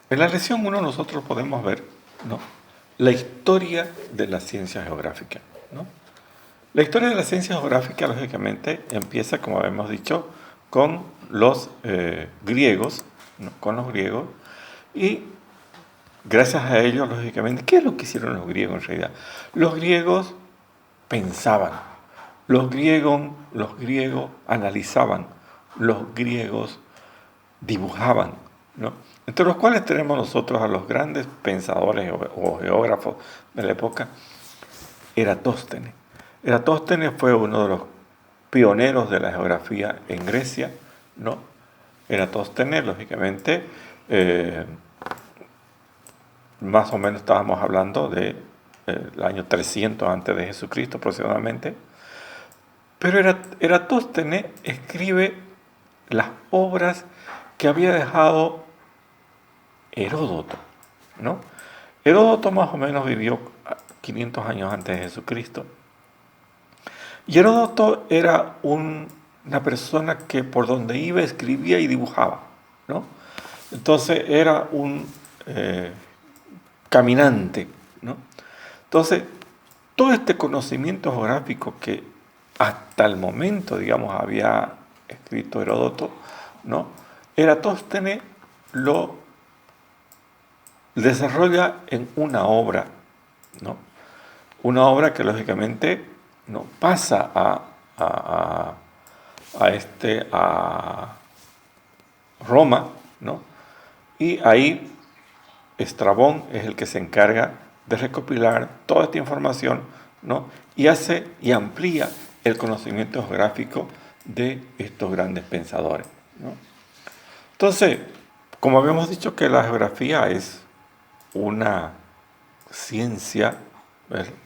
En la lección 1 nosotros podemos ver, ¿no?, la historia de la ciencia geográfica, ¿no? La historia de la ciencia geográfica, lógicamente, empieza, como hemos dicho, con los griegos, ¿no?, con los griegos, y gracias a ellos, lógicamente, ¿qué es lo que hicieron los griegos en realidad? Los griegos pensaban, los griegos analizaban, los griegos dibujaban, ¿no? Entre los cuales tenemos nosotros a los grandes pensadores o geógrafos de la época, Eratóstenes. Eratóstenes fue uno de los pioneros de la geografía en Grecia, ¿no? Eratóstenes, lógicamente, más o menos estábamos hablando de el año 300 antes de Jesucristo aproximadamente, pero Eratóstenes escribe las obras que había dejado Heródoto, ¿no? Heródoto más o menos vivió 500 años antes de Jesucristo. Y Heródoto era una persona que por donde iba escribía y dibujaba, ¿no? Entonces era un caminante, ¿no? Entonces, todo este conocimiento geográfico que hasta el momento, digamos, había escrito Heródoto, ¿no?, Eratóstenes lo desarrolla en una obra, ¿no? Una obra que lógicamente no pasa a Roma, ¿no? Y ahí Estrabón es el que se encarga de recopilar toda esta información, ¿no?, y hace y amplía el conocimiento geográfico de estos grandes pensadores, ¿no? Entonces, como habíamos dicho que la geografía es una ciencia,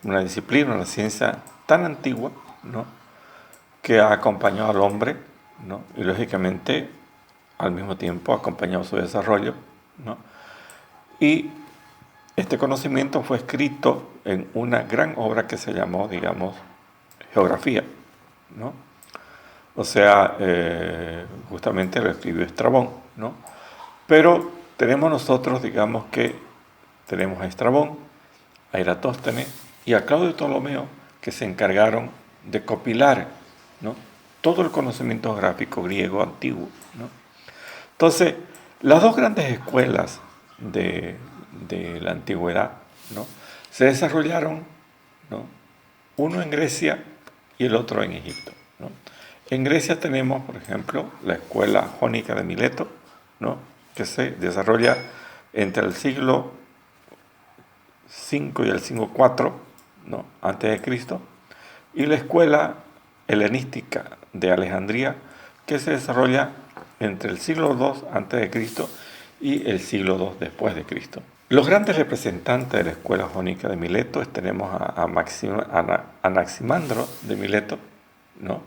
una disciplina, una ciencia tan antigua, ¿no?, que ha acompañado al hombre, ¿no?, y lógicamente al mismo tiempo ha acompañado su desarrollo, ¿no? Y este conocimiento fue escrito en una gran obra que se llamó, digamos, Geografía, ¿no? O sea, justamente lo escribió Estrabón, ¿no? Pero tenemos nosotros, digamos que tenemos a Estrabón, a Eratóstenes y a Claudio Ptolomeo, que se encargaron de copilar, ¿no?, todo el conocimiento geográfico griego antiguo, ¿no? Entonces, las dos grandes escuelas de la antigüedad, ¿no?, se desarrollaron, ¿no?, uno en Grecia y el otro en Egipto, ¿no? En Grecia tenemos, por ejemplo, la escuela jónica de Mileto, ¿no?, que se desarrolla entre el siglo V y el siglo IV, ¿no?, antes de Cristo, y la escuela helenística de Alejandría, que se desarrolla entre el siglo II antes de Cristo y el siglo II después de Cristo. Los grandes representantes de la escuela jónica de Mileto tenemos a Anaximandro de Mileto, ¿no?,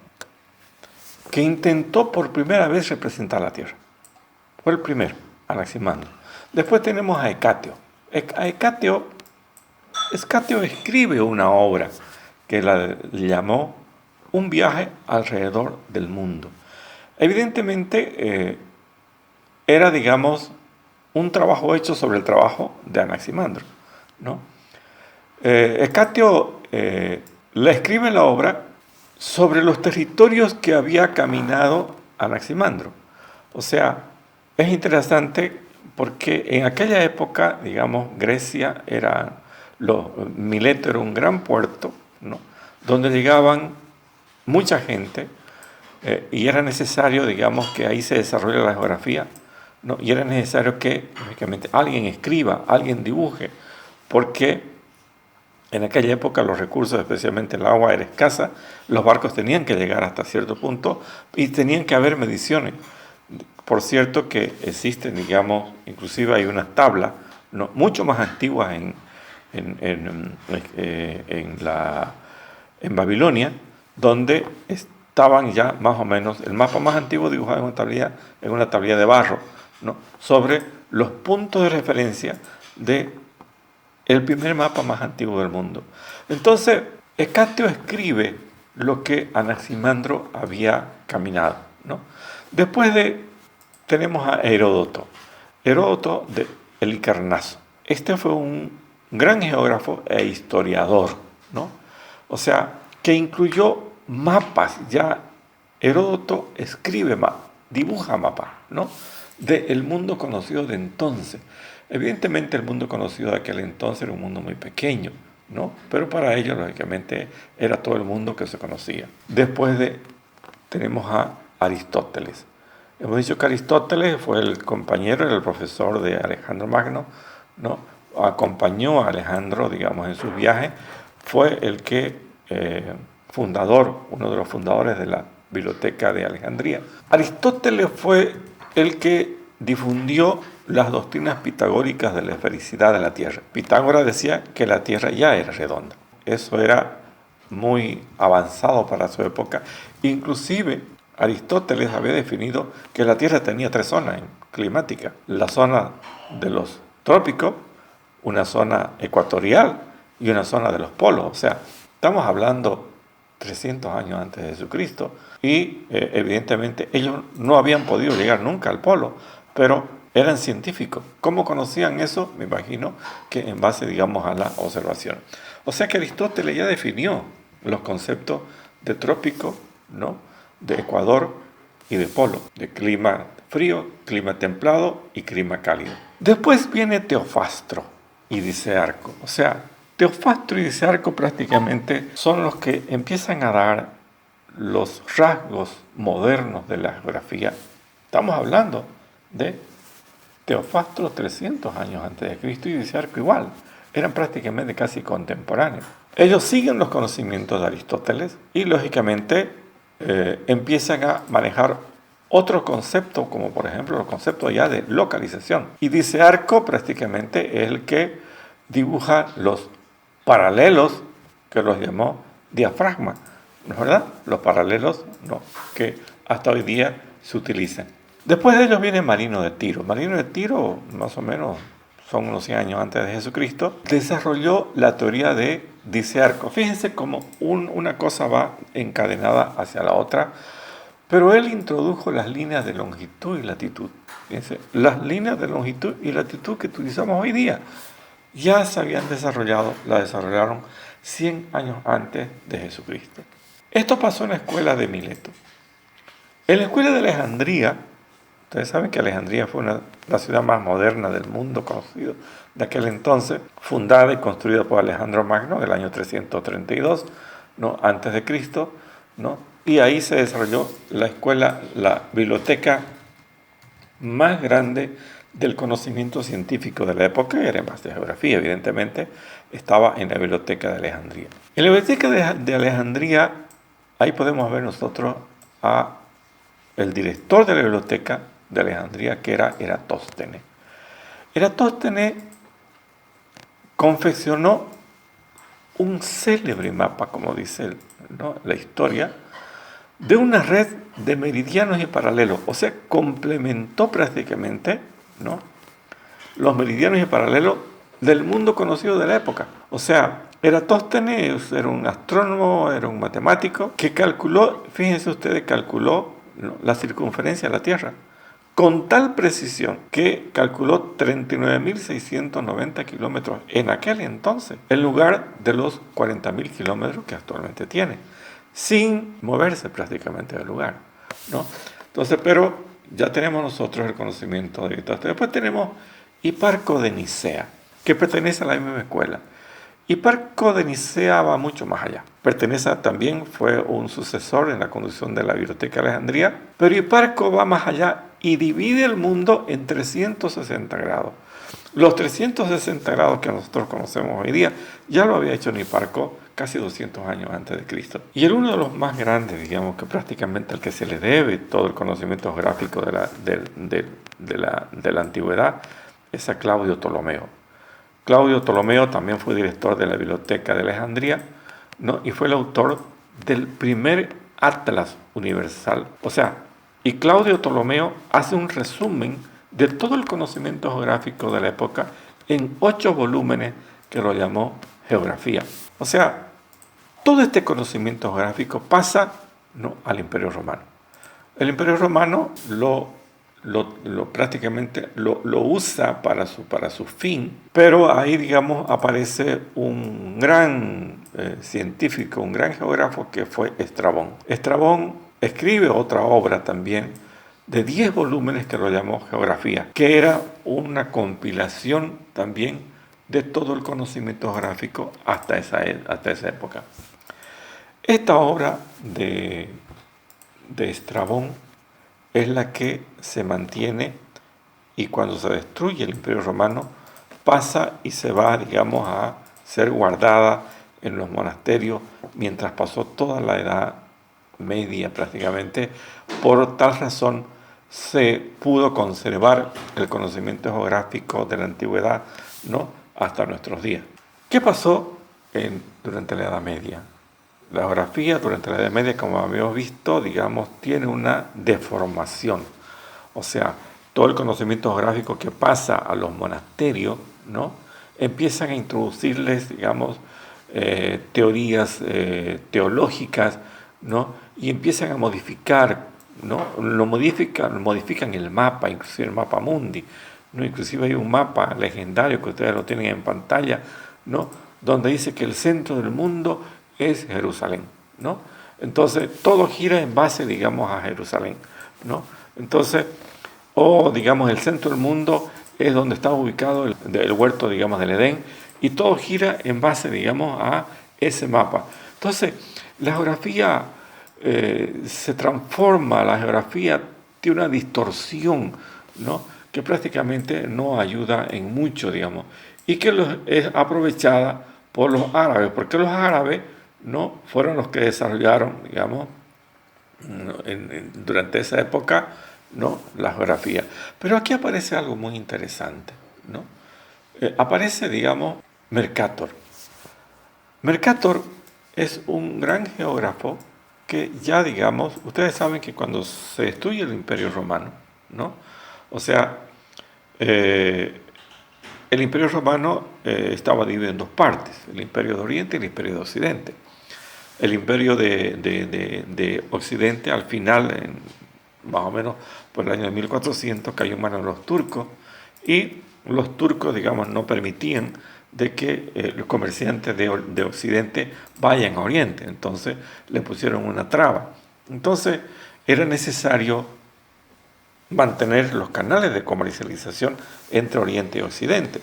que intentó por primera vez representar la Tierra. Fue el primero, Anaximandro. Después tenemos a Hecateo. Hecateo escribe una obra que la llamó Un viaje alrededor del mundo. Evidentemente era, digamos, un trabajo hecho sobre el trabajo de Anaximandro, ¿no? Hecateo le escribe la obra sobre los territorios que había caminado Anaximandro. O sea, es interesante porque en aquella época, digamos, Grecia Mileto era un gran puerto, ¿no?, donde llegaban mucha gente y era necesario, digamos, que ahí se desarrolle la geografía, ¿no?, y era necesario que, lógicamente, alguien escriba, alguien dibuje, porque en aquella época los recursos, especialmente el agua, era escasa, los barcos tenían que llegar hasta cierto punto y tenían que haber mediciones. Por cierto que existen, digamos, inclusive hay unas tablas, ¿no?, mucho más antiguas en Babilonia, donde estaban ya más o menos, el mapa más antiguo dibujado en una tablilla de barro, ¿no?, sobre los puntos de referencia de el primer mapa más antiguo del mundo. Entonces, Hecateo escribe lo que Anaximandro había caminado, ¿no? Tenemos a Heródoto. Heródoto Halicarnaso. Este fue un gran geógrafo e historiador, ¿no? O sea, que incluyó mapas. Ya Heródoto escribe dibuja mapas, ¿no? Del mundo conocido de entonces. Evidentemente el mundo conocido de aquel entonces era un mundo muy pequeño, ¿no? Pero para ellos, lógicamente, era todo el mundo que se conocía. Tenemos a Aristóteles. Hemos dicho que Aristóteles fue el compañero, era el profesor de Alejandro Magno, ¿no? Acompañó a Alejandro, digamos, en sus viajes. Fue el que uno de los fundadores de la Biblioteca de Alejandría. Aristóteles fue el que difundió las doctrinas pitagóricas de la esfericidad de la Tierra. Pitágoras decía que la Tierra ya era redonda. Eso era muy avanzado para su época. Inclusive Aristóteles había definido que la Tierra tenía 3 zonas climáticas. La zona de los trópicos, una zona ecuatorial y una zona de los polos. O sea, estamos hablando 300 años antes de Jesucristo y evidentemente ellos no habían podido llegar nunca al polo, pero eran científicos. ¿Cómo conocían eso? Me imagino que en base, digamos, a la observación. O sea que Aristóteles ya definió los conceptos de trópico, ¿no? De ecuador y de polo, de clima frío, clima templado y clima cálido. Después viene Teofastro y Dicearco. O sea, Teofastro y Dicearco prácticamente son los que empiezan a dar los rasgos modernos de la geografía. Estamos hablando de Teofastro 300 años antes de Cristo y Dicearco igual. Eran prácticamente casi contemporáneos. Ellos siguen los conocimientos de Aristóteles y lógicamente empiezan a manejar otros conceptos, como por ejemplo los conceptos ya de localización. Y Dicearco prácticamente es el que dibuja los paralelos, que los llamó diafragma, ¿no es verdad? Los paralelos, no, que hasta hoy día se utilizan. Después de ellos viene Marino de Tiro. Marino de Tiro, más o menos, son unos 100 años antes de Jesucristo, desarrolló la teoría de Dicearco. Fíjense cómo una cosa va encadenada hacia la otra, pero él introdujo las líneas de longitud y latitud. Fíjense, las líneas de longitud y latitud que utilizamos hoy día ya se habían desarrollado, la desarrollaron 100 años antes de Jesucristo. Esto pasó en la escuela de Mileto. En la escuela de Alejandría, ustedes saben que Alejandría fue la ciudad más moderna del mundo conocido de aquel entonces, fundada y construida por Alejandro Magno en el año 332, ¿no? Antes de Cristo, ¿no? Y ahí se desarrolló la biblioteca más grande del conocimiento científico de la época, y además de geografía, evidentemente, estaba en la Biblioteca de Alejandría. En la Biblioteca de Alejandría, ahí podemos ver nosotros a el director de la Biblioteca de Alejandría, que era Eratóstenes. Eratóstenes confeccionó un célebre mapa, como dice la historia, de una red de meridianos y paralelos. O sea, complementó prácticamente, ¿no?, los meridianos y paralelos del mundo conocido de la época. O sea, Eratóstenes era un astrónomo, era un matemático que calculó, fíjense ustedes, calculó, ¿no?, la circunferencia de la Tierra con tal precisión que calculó 39.690 kilómetros en aquel entonces, en lugar de los 40.000 kilómetros que actualmente tiene, sin moverse prácticamente del lugar, ¿no? Entonces, pero ya tenemos nosotros el conocimiento de esto. Después tenemos Hiparco de Nicea, que pertenece a la misma escuela. Hiparco de Nicea va mucho más allá. También fue un sucesor en la conducción de la Biblioteca de Alejandría, pero Hiparco va más allá y divide el mundo en 360 grados. Los 360 grados que nosotros conocemos hoy día ya lo había hecho Hiparco casi 200 años antes de Cristo. Y uno de los más grandes, digamos, que prácticamente al que se le debe todo el conocimiento geográfico de la antigüedad, es a Claudio Ptolomeo. Claudio Ptolomeo también fue director de la Biblioteca de Alejandría, ¿no?, y fue el autor del primer Atlas Universal. O sea, y Claudio Ptolomeo hace un resumen de todo el conocimiento geográfico de la época en 8 volúmenes que lo llamó Geografía. O sea, todo este conocimiento geográfico pasa, ¿no?, al Imperio Romano. El Imperio Romano lo prácticamente lo usa para su fin, pero ahí, digamos, aparece un gran científico, un gran geógrafo que fue Estrabón. Estrabón escribe otra obra también de 10 volúmenes que lo llamó Geografía, que era una compilación también de todo el conocimiento geográfico hasta esa época. Esta obra de Estrabón es la que se mantiene, y cuando se destruye el Imperio Romano pasa y se va, digamos, a ser guardada en los monasterios mientras pasó toda la Edad Media prácticamente. Por tal razón se pudo conservar el conocimiento geográfico de la antigüedad, ¿no?, hasta nuestros días. ¿Qué pasó durante la Edad Media? La geografía durante la Edad Media, como habíamos visto, digamos, tiene una deformación. O sea, todo el conocimiento geográfico que pasa a los monasterios, ¿no?, empiezan a introducirles, digamos, teorías teológicas, ¿no?, y empiezan a modificar, ¿no?, modifican el mapa, inclusive el mapa mundi, ¿no? Inclusive hay un mapa legendario que ustedes lo tienen en pantalla, ¿no?, donde dice que el centro del mundo es Jerusalén, ¿no? Entonces, todo gira en base, digamos, a Jerusalén, ¿no? Entonces, digamos, el centro del mundo es donde está ubicado el huerto, digamos, del Edén, y todo gira en base, digamos, a ese mapa. Entonces, la geografía se transforma, la geografía tiene una distorsión, ¿no?, que prácticamente no ayuda en mucho, digamos, y que es aprovechada por los árabes, porque los árabes, ¿no?, fueron los que desarrollaron, digamos, durante esa época, ¿no?, la geografía. Pero aquí aparece algo muy interesante, ¿no? Aparece, digamos, Mercator. Mercator es un gran geógrafo que ya, digamos, ustedes saben que cuando se destruye el Imperio Romano, ¿no?, o sea, el Imperio Romano estaba dividido en dos partes, el Imperio de Oriente y el Imperio de Occidente. El Imperio de Occidente, al final, más o menos por el año de 1400, cayó en manos de los turcos, y los turcos, digamos, no permitían de que los comerciantes de Occidente vayan a Oriente. Entonces le pusieron una traba. Entonces era necesario mantener los canales de comercialización entre Oriente y Occidente.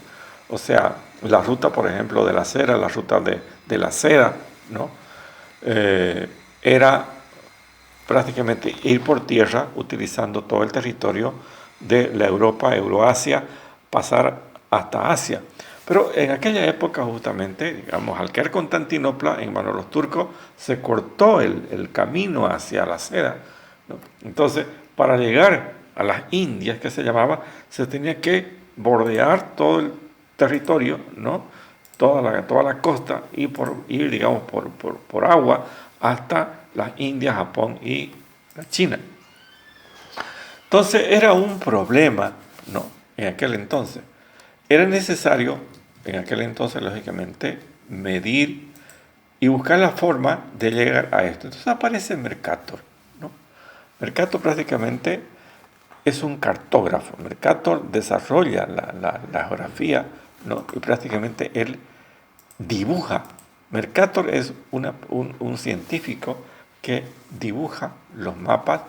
O sea, la ruta, por ejemplo, de la cera, la ruta de la seda, ¿no?, era prácticamente ir por tierra utilizando todo el territorio de la Europa, Euroasia, pasar hasta Asia. Pero en aquella época, justamente, digamos, al caer Constantinopla en manos de los turcos, se cortó el camino hacia la seda, ¿no? Entonces, para llegar a las Indias, que se llamaba, se tenía que bordear todo el territorio, ¿no?, toda la costa, y ir, digamos, por agua hasta las Indias, Japón y la China. Entonces era un problema, ¿no?, en aquel entonces. Era necesario, en aquel entonces, lógicamente, medir y buscar la forma de llegar a esto. Entonces aparece Mercator, ¿no? Mercator prácticamente es un cartógrafo. Mercator desarrolla la geografía, ¿no?, y prácticamente él dibuja. Mercator es un científico que dibuja los mapas,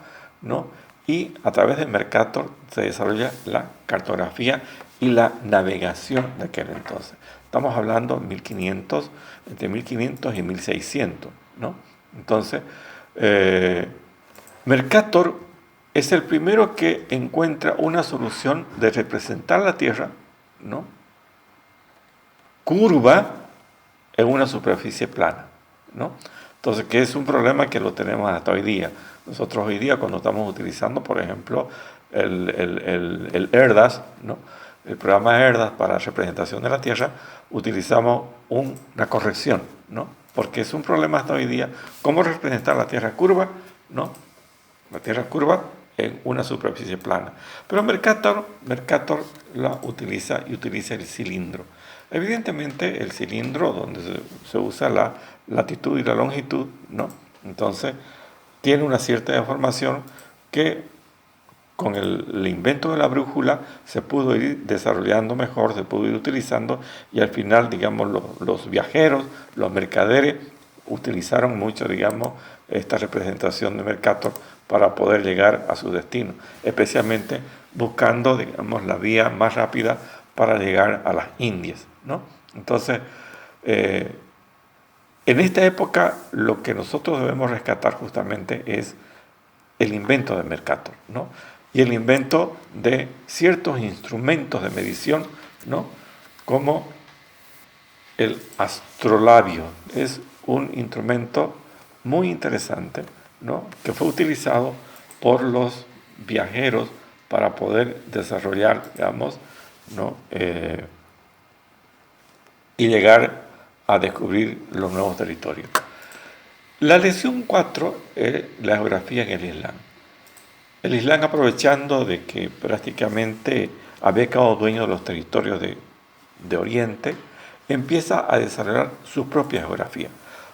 ¿no?, y a través de Mercator se desarrolla la cartografía y la navegación de aquel entonces. Estamos hablando entre 1500 y 1600, ¿no? Entonces, Mercator es el primero que encuentra una solución de representar la Tierra, ¿no?, curva en una superficie plana, ¿no? Entonces, que es un problema que lo tenemos hasta hoy día. Nosotros hoy día, cuando estamos utilizando, por ejemplo, el ERDAS, ¿no?, el programa ERDAS para representación de la Tierra, utilizamos una corrección, ¿no?, porque es un problema hasta hoy día cómo representar la Tierra curva, ¿no?, la Tierra curva en una superficie plana. Pero Mercator la utiliza el cilindro. Evidentemente el cilindro, donde se usa la latitud y la longitud, ¿no?, entonces tiene una cierta deformación que con el invento de la brújula se pudo ir desarrollando mejor, se pudo ir utilizando y al final, digamos, los viajeros, los mercaderes utilizaron mucho, digamos, esta representación de Mercator para poder llegar a su destino, especialmente buscando, digamos, la vía más rápida para llegar a las Indias, ¿no? Entonces, en esta época lo que nosotros debemos rescatar justamente es el invento de Mercator, ¿no? Y el invento de ciertos instrumentos de medición, ¿no? Como el astrolabio. Es un instrumento muy interesante, ¿no? Que fue utilizado por los viajeros para poder desarrollar, digamos, ¿no? Y llegar a descubrir los nuevos territorios. La lección 4 es la geografía en el Islam. El Islam, aprovechando de que prácticamente había quedado dueño de los territorios de Oriente, empieza a desarrollar su propia geografía.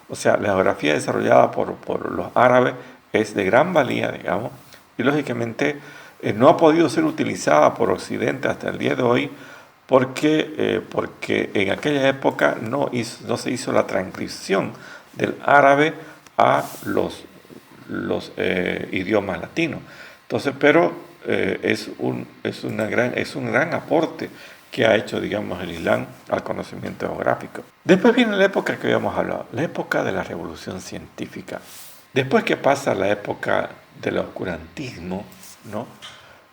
O sea, la geografía desarrollada por los árabes es de gran valía, digamos, y lógicamente no ha podido ser utilizada por Occidente hasta el día de hoy porque en aquella época no se hizo la transcripción del árabe a los idiomas latinos. Entonces, pero es un gran aporte que ha hecho, digamos, el Islam al conocimiento geográfico. Después viene la época que habíamos hablado, la época de la revolución científica. Después que pasa la época del oscurantismo, ¿no?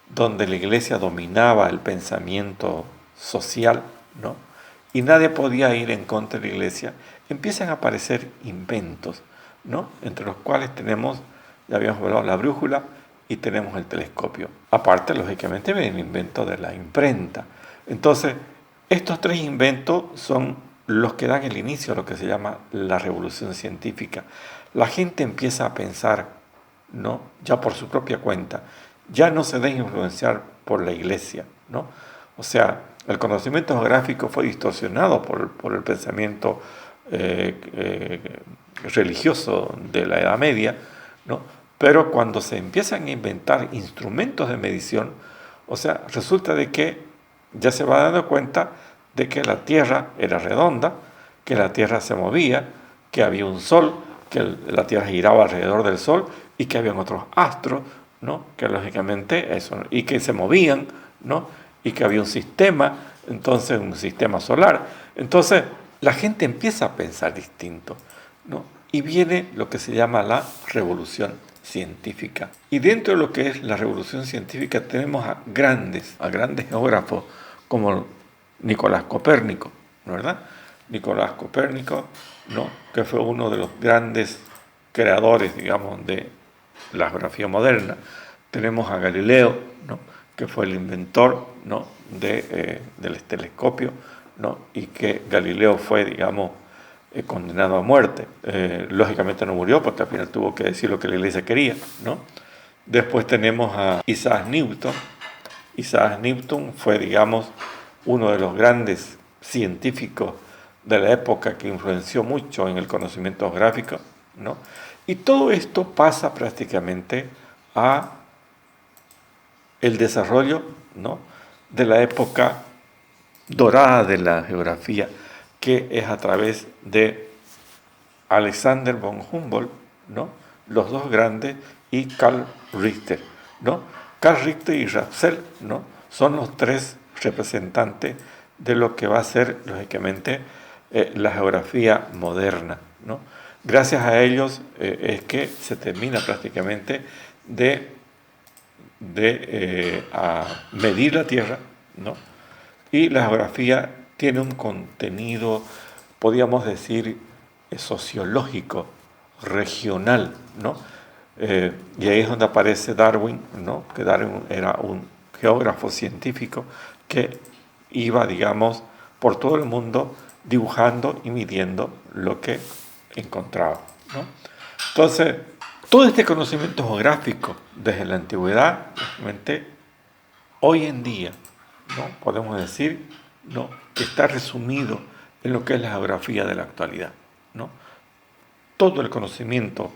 Donde la iglesia dominaba el pensamiento social, ¿no? Y nadie podía ir en contra de la iglesia, empiezan a aparecer inventos, ¿no? Entre los cuales tenemos, ya habíamos hablado, la brújula y tenemos el telescopio. Aparte, lógicamente, viene el invento de la imprenta. Entonces, estos tres inventos son los que dan el inicio a lo que se llama la revolución científica. La gente empieza a pensar, ¿no? Ya por su propia cuenta, ya no se deja influenciar por la iglesia, ¿no? O sea, el conocimiento geográfico fue distorsionado por el pensamiento religioso de la Edad Media, ¿no? Pero cuando se empiezan a inventar instrumentos de medición, o sea, resulta de que ya se va dando cuenta de que la Tierra era redonda, que la Tierra se movía, que había un Sol, que la Tierra giraba alrededor del Sol y que habían otros astros, ¿no? Que lógicamente eso, y que se movían, ¿no? Y que había un sistema, entonces un sistema solar. Entonces la gente empieza a pensar distinto, ¿no? Y viene lo que se llama la revolución científica. Y dentro de lo que es la revolución científica tenemos a grandes geógrafos como Nicolás Copérnico, ¿no? ¿Verdad? Nicolás Copérnico, ¿no? Que fue uno de los grandes creadores, digamos, de la geografía moderna. Tenemos a Galileo, ¿no? Que fue el inventor, ¿no? del telescopio, ¿no? Y que Galileo fue, digamos, condenado a muerte. Lógicamente no murió porque al final tuvo que decir lo que la iglesia quería, ¿no? Después tenemos a Isaac Newton. Isaac Newton fue, digamos, uno de los grandes científicos de la época que influenció mucho en el conocimiento geográfico, ¿no? Y todo esto pasa prácticamente a el desarrollo, ¿no? de la época dorada de la geografía, que es a través de Alexander von Humboldt, ¿no? Los dos grandes, y Carl Richter, ¿no? Carl Richter y Russell, ¿no? Son los tres representantes de lo que va a ser, lógicamente, la geografía moderna, ¿no? Gracias a ellos es que se termina prácticamente a medir la Tierra, ¿no? Y la geografía tiene un contenido, podríamos decir, sociológico, regional, ¿no? Y ahí es donde aparece Darwin, ¿no? Que Darwin era un geógrafo científico que iba, digamos, por todo el mundo dibujando y midiendo lo que encontraba, ¿no? Entonces, todo este conocimiento geográfico desde la antigüedad, realmente, hoy en día, ¿no? Podemos decir, ¿no? que está resumido en lo que es la geografía de la actualidad, ¿no? Todo el conocimiento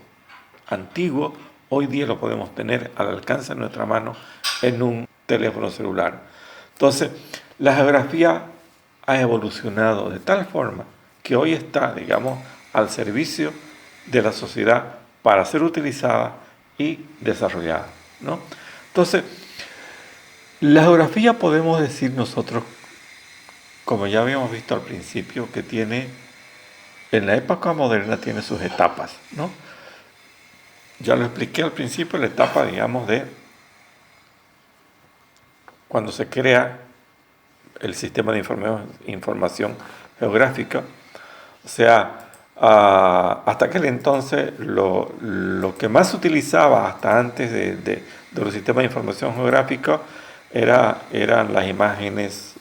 antiguo hoy día lo podemos tener al alcance de nuestra mano en un teléfono celular. Entonces, la geografía ha evolucionado de tal forma que hoy está, digamos, al servicio de la sociedad para ser utilizada y desarrollada, ¿no? Entonces, la geografía podemos decir nosotros, como ya habíamos visto al principio, que tiene, en la época moderna tiene sus etapas, ¿no? Ya lo expliqué al principio, la etapa, digamos, de cuando se crea el sistema de información geográfica. O sea, hasta aquel entonces lo que más se utilizaba hasta antes de los sistemas de información geográfica eran las imágenes,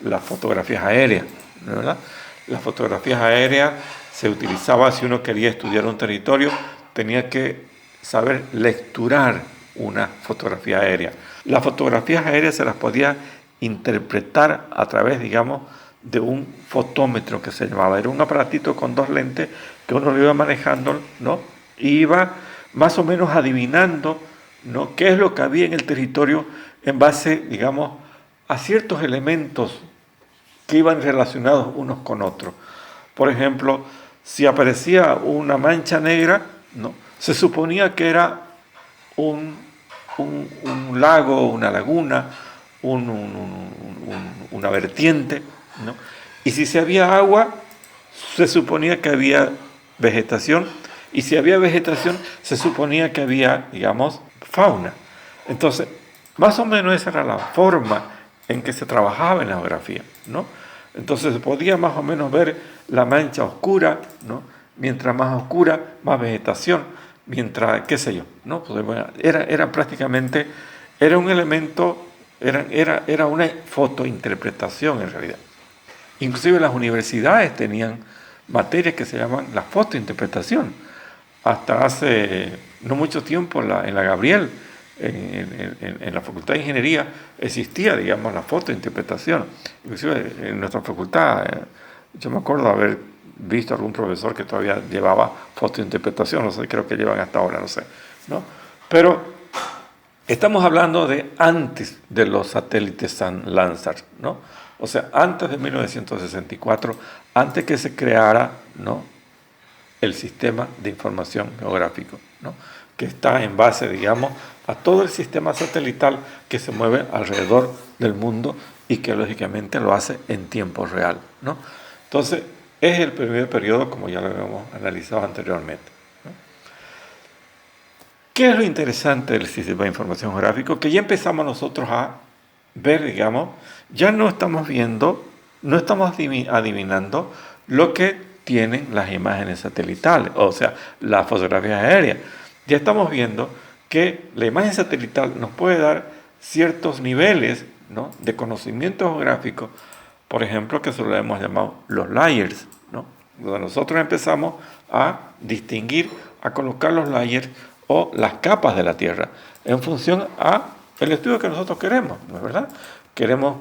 las fotografías aéreas, ¿verdad? Las fotografías aéreas se utilizaba si uno quería estudiar un territorio, tenía que saber lecturar una fotografía aérea. Las fotografías aéreas se las podía interpretar a través, digamos, de un fotómetro que se llamaba. Era un aparatito con dos lentes que uno lo iba manejando, ¿no? Y iba más o menos adivinando, ¿no?, qué es lo que había en el territorio en base, digamos, a ciertos elementos que iban relacionados unos con otros. Por ejemplo, si aparecía una mancha negra, ¿no?, se suponía que era un lago, una laguna, una vertiente, ¿no? Y si se había agua, se suponía que había vegetación, y si había vegetación, se suponía que había, digamos, fauna. Entonces, más o menos esa era la forma en que se trabajaba en la geografía, ¿no? Entonces se podía más o menos ver la mancha oscura, ¿no? Mientras más oscura, más vegetación, mientras, qué sé yo, ¿no? Pues, bueno, era prácticamente, era un elemento, era una fotointerpretación en realidad. Inclusive las universidades tenían materias que se llaman la fotointerpretación. Hasta hace no mucho tiempo en la Gabriel, en la Facultad de Ingeniería, existía, digamos, la fotointerpretación. Inclusive en nuestra facultad, yo me acuerdo haber visto algún profesor que todavía llevaba fotointerpretación, no sé, creo que llevan hasta ahora, no sé, ¿no? Pero estamos hablando de antes de los satélites Landsat, ¿no? O sea, antes de 1964, antes que se creara, ¿no?, el sistema de información geográfico, ¿no?, que está en base, digamos, a todo el sistema satelital que se mueve alrededor del mundo y que lógicamente lo hace en tiempo real, ¿no? Entonces, es el primer periodo, como ya lo habíamos analizado anteriormente, ¿no? ¿Qué es lo interesante del sistema de información geográfico? Que ya empezamos nosotros a ver, digamos, ya no estamos viendo, no estamos adivinando lo que tienen las imágenes satelitales, o sea, las fotografías aéreas. Ya estamos viendo que la imagen satelital nos puede dar ciertos niveles, ¿no?, de conocimiento geográfico, por ejemplo, que se lo hemos llamado los layers, ¿no?, donde nosotros empezamos a distinguir, a colocar los layers o las capas de la Tierra en función a el estudio que nosotros queremos, ¿no es verdad? Queremos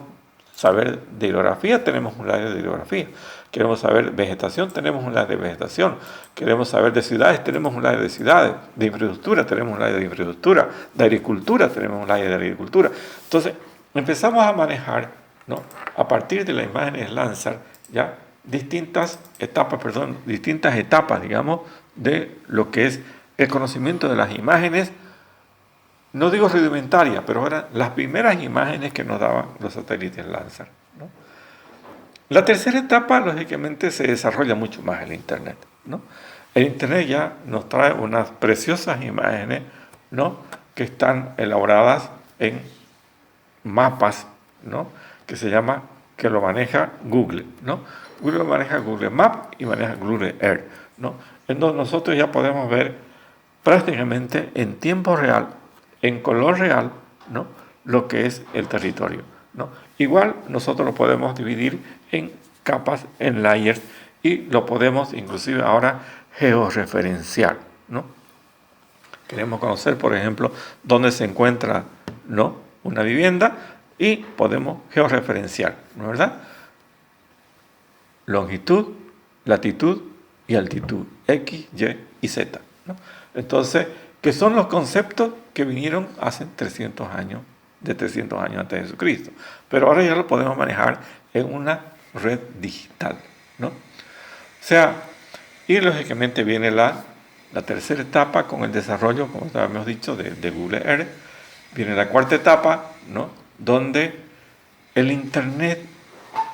saber de hidrografía, tenemos un layer de hidrografía. Queremos saber vegetación, tenemos un layer de vegetación. Queremos saber de ciudades, tenemos un layer de ciudades. De infraestructura, tenemos un layer de infraestructura. De agricultura, tenemos un layer de agricultura. Entonces, empezamos a manejar, ¿no?, a partir de las imágenes Landsat, ya distintas etapas, digamos, de lo que es el conocimiento de las imágenes. No digo rudimentaria, pero eran las primeras imágenes que nos daban los satélites Landsat, ¿no? La tercera etapa, lógicamente, se desarrolla mucho más el Internet, ¿no? El Internet ya nos trae unas preciosas imágenes, ¿no?, que están elaboradas en mapas, ¿no?, que lo maneja Google, ¿no? Google maneja Google Maps y maneja Google Earth, ¿no? Entonces nosotros ya podemos ver prácticamente en tiempo real, en color real, ¿no?, lo que es el territorio, ¿no? Igual nosotros lo podemos dividir en capas, en layers, y lo podemos inclusive ahora georreferenciar, ¿no? Queremos conocer, por ejemplo, dónde se encuentra, ¿no?, una vivienda, y podemos georreferenciar, ¿no es verdad? Longitud, latitud y altitud, X, Y y Z, ¿no? Entonces, que son los conceptos que vinieron hace 300 años, de 300 años antes de Jesucristo. Pero ahora ya lo podemos manejar en una red digital, ¿no? O sea, y lógicamente viene la tercera etapa con el desarrollo, como habíamos dicho, de Google Earth. Viene la cuarta etapa, ¿no? Donde el Internet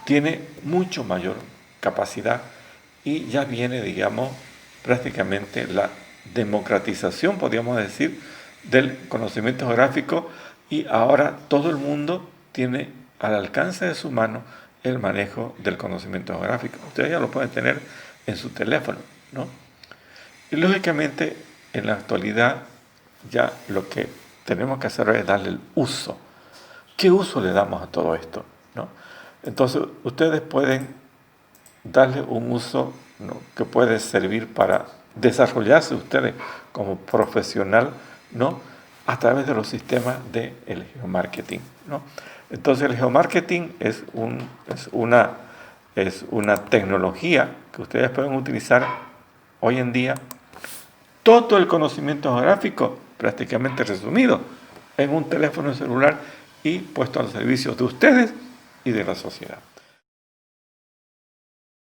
tiene mucho mayor capacidad y ya viene, digamos, prácticamente la democratización, podríamos decir, del conocimiento geográfico, y ahora todo el mundo tiene al alcance de su mano el manejo del conocimiento geográfico. Ustedes ya lo pueden tener en su teléfono, ¿no? Y lógicamente, en la actualidad, ya lo que tenemos que hacer es darle el uso. ¿Qué uso le damos a todo esto, ¿no? Entonces, ustedes pueden darle un uso, ¿no?, que puede servir para desarrollarse ustedes como profesional, ¿no?, a través de los sistemas del geomarketing, ¿no? Entonces, el geomarketing es una tecnología que ustedes pueden utilizar hoy en día. Todo el conocimiento geográfico, prácticamente resumido, en un teléfono celular y puesto al servicio de ustedes y de la sociedad.